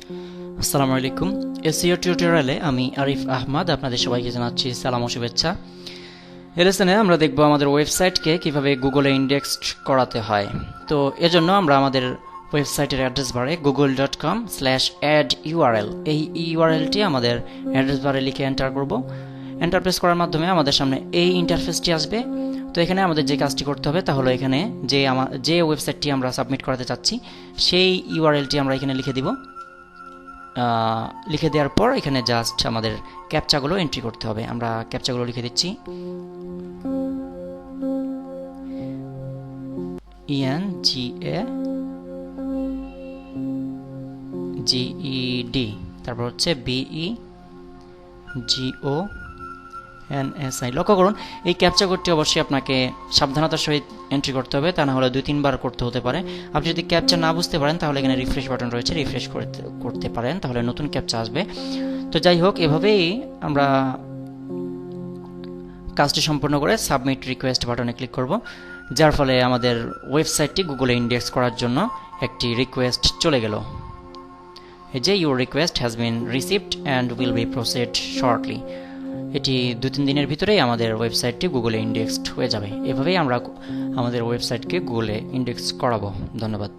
আসসালামু আলাইকুম। এসইও টিউটোরিয়ালে আমি আরিফ আহমদ আপনাদের সবাইকে জানাচ্ছি সালাম ও শুভেচ্ছা। এই লেসনে আমরা দেখব আমাদের ওয়েবসাইটকে কিভাবে গুগলে ইন্ডেক্স করাতে হয়। তো এজন্য আমরা আমাদের ওয়েবসাইটের অ্যাড্রেস বারে google.com/add_url এই ইউআরএলটি আমাদের অ্যাড্রেস বারে লিখে এন্টার করব। এন্টার প্রেস করার মাধ্যমে আমাদের সামনে এই ইন্টারফেসটি আসবে। তো এখানে আমাদের যে কাজটি করতে হবে তা হলো এখানে যে ওয়েবসাইটটি আমরা সাবমিট করাতে চাচ্ছি সেই ইউআরএলটি আমরা এখানে লিখে দিব। লিখে দেওয়ার পর এখানে জাস্ট আমাদের ক্যাপচাগুলো এন্ট্রি করতে হবে। আমরা ক্যাপচাগুলো লিখে দিচ্ছি ENGAGED, তারপর হচ্ছে BEGONSI। লক্ষ্য করুন এই ক্যাপচা কোডটি অবশ্যই আপনাকে সাবধানতার সহিত এন্ট্রি করতে হবে, তা না হলে 2-3 বার করতে হতে পারে। আপনি যদি ক্যাপচা না বুঝতে পারেন তাহলে এখানে রিফ্রেশ বাটন রয়েছে, রিফ্রেশ করতে পারেন, তাহলে নতুন ক্যাপচা আসবে। তো যাই হোক, এভাবেই আমরা কাজটি সম্পূর্ণ করে সাবমিট রিকোয়েস্ট বাটনে ক্লিক করব, যার ফলে আমাদের ওয়েবসাইটটি গুগলে ইন্ডেক্স করার জন্য একটি রিকোয়েস্ট চলে গেল। এই যে your request has been received and will be processed shortly. এটি 2-3 দিনের ভিতরেই আমাদের ওয়েবসাইটটি গুগলে ইন্ডেক্সড হয়ে যাবে। এভাবেই আমরা আমাদের ওয়েবসাইটকে গুগলে ইন্ডেক্স করাবো। ধন্যবাদ।